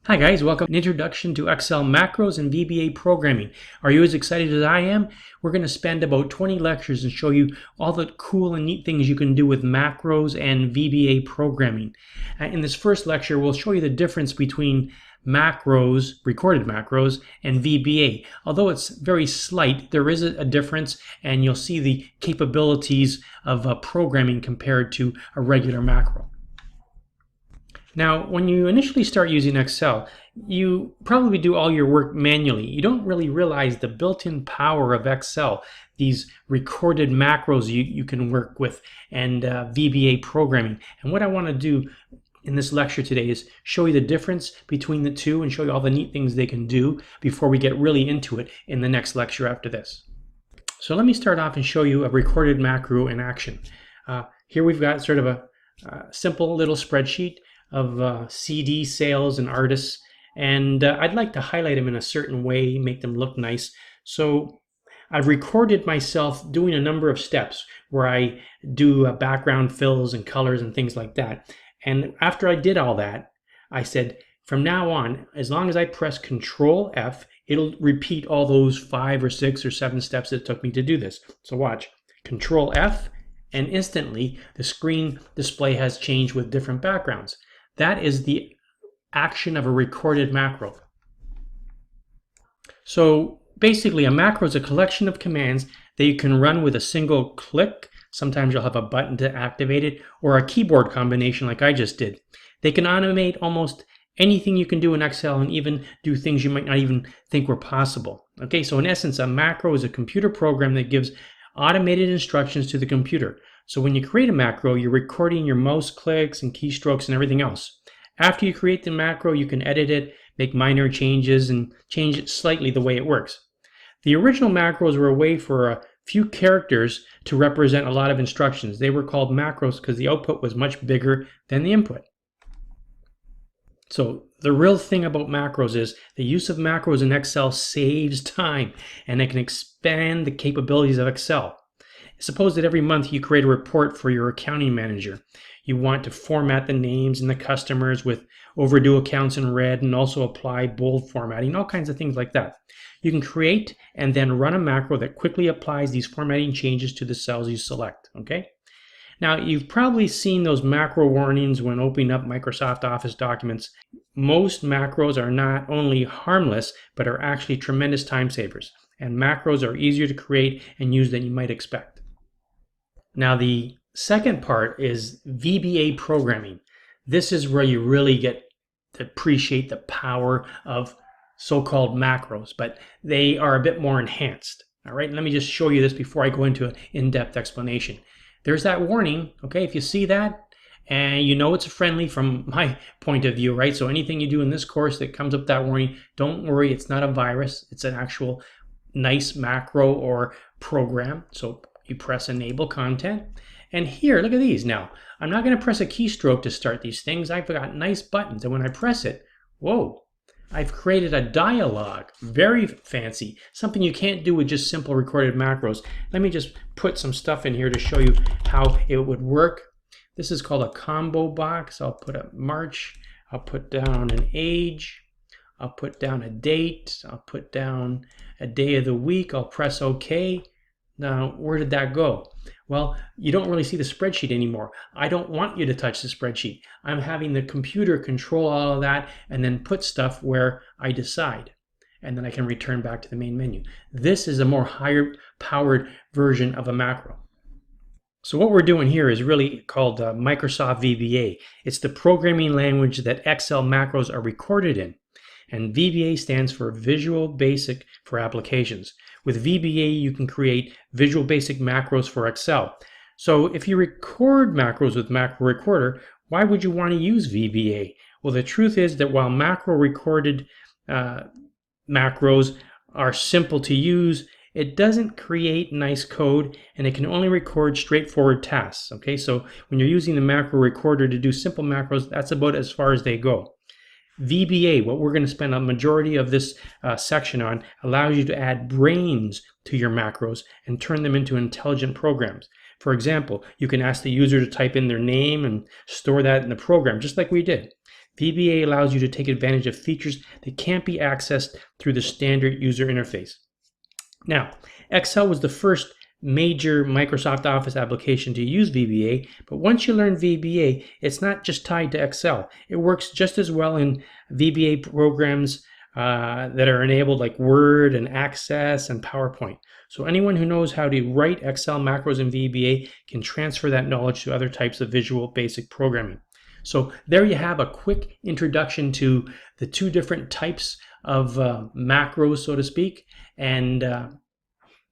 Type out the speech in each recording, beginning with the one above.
Hi guys, welcome to an introduction to Excel macros and VBA programming. Are you as excited as I am? We're going to spend about 20 lectures and show you all the cool and neat things you can do with macros and VBA programming. In this first lecture, we'll show you the difference between macros, recorded macros, and VBA. Although it's very slight, there is a difference, and you'll see the capabilities of programming compared to a regular macro. Now, when you initially start using Excel, you probably do all your work manually. You don't really realize the built-in power of Excel, these recorded macros you can work with, and VBA programming. And what I want to do in this lecture today is show you the difference between the two and show you all the neat things they can do before we get really into it in the next lecture after this. So let me start off and show you a recorded macro in action. Here we've got sort of a simple little spreadsheet of CD sales and artists, and I'd like to highlight them in a certain way, make them look nice. So I've recorded myself doing a number of steps where I do background fills and colors and things like that. And after I did all that, I said, from now on, as long as I press Control F, it'll repeat all those 5 or 6 or 7 steps that it took me to do this. So watch, Control F, and instantly the screen display has changed with different backgrounds. That is the action of a recorded macro. So basically, a macro is a collection of commands that you can run with a single click. Sometimes you'll have a button to activate it, or a keyboard combination like I just did. They can automate almost anything you can do in Excel and even do things you might not even think were possible. Okay, so in essence, a macro is a computer program that gives automated instructions to the computer. So when you create a macro, you're recording your mouse clicks and keystrokes and everything else. After you create the macro, you can edit it, make minor changes, and change it slightly the way it works. The original macros were a way for a few characters to represent a lot of instructions. They were called macros because the output was much bigger than the input. So the real thing about macros is the use of macros in Excel saves time, and it can expand the capabilities of Excel. Suppose that every month you create a report for your accounting manager. You want to format the names and the customers with overdue accounts in red, and also apply bold formatting, all kinds of things like that. You can create and then run a macro that quickly applies these formatting changes to the cells you select. Okay? Now, you've probably seen those macro warnings when opening up Microsoft Office documents. Most macros are not only harmless, but are actually tremendous time savers. And macros are easier to create and use than you might expect. Now, the second part is VBA programming. This is where you really get to appreciate the power of so-called macros, but they are a bit more enhanced. All right, let me just show you this before I go into an in-depth explanation. There's that warning, okay? If you see that, and you know it's friendly from my point of view, right? So anything you do in this course that comes up that warning, don't worry, it's not a virus. It's an actual nice macro or program. So you press Enable Content. And here, look at these now. I'm not going to press a keystroke to start these things. I've got nice buttons. And when I press it, whoa, I've created a dialogue. Very fancy. Something you can't do with just simple recorded macros. Let me just put some stuff in here to show you how it would work. This is called a combo box. I'll put a March. I'll put down an age. I'll put down a date. I'll put down a day of the week. I'll press OK. Now, where did that go? Well, you don't really see the spreadsheet anymore. I don't want you to touch the spreadsheet. I'm having the computer control all of that and then put stuff where I decide. And then I can return back to the main menu. This is a more higher powered version of a macro. So what we're doing here is really called Microsoft VBA. It's the programming language that Excel macros are recorded in. And VBA stands for Visual Basic for Applications. With VBA, you can create Visual Basic macros for Excel. So if you record macros with Macro Recorder, why would you want to use VBA? Well, the truth is that while macro recorded macros are simple to use, it doesn't create nice code, and it can only record straightforward tasks. Okay, so when you're using the Macro Recorder to do simple macros, that's about as far as they go. VBA, what we're going to spend a majority of this section on, allows you to add brains to your macros and turn them into intelligent programs. For example, you can ask the user to type in their name and store that in the program, just like we did. VBA allows you to take advantage of features that can't be accessed through the standard user interface. Now, Excel was the first major Microsoft Office application to use VBA, but once you learn VBA, it's not just tied to Excel. It works just as well in VBA programs that are enabled like Word and Access and PowerPoint. So anyone who knows how to write Excel macros in VBA can transfer that knowledge to other types of visual basic programming. So there you have a quick introduction to the two different types of macros, so to speak, and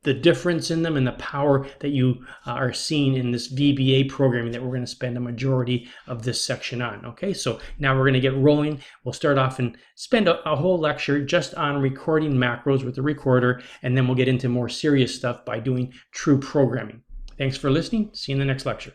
the difference in them and the power that you are seeing in this VBA programming that we're going to spend a majority of this section on. Okay, so now we're going to get rolling. We'll start off and spend a whole lecture just on recording macros with the recorder, and then we'll get into more serious stuff by doing true programming. Thanks for listening. See you in the next lecture.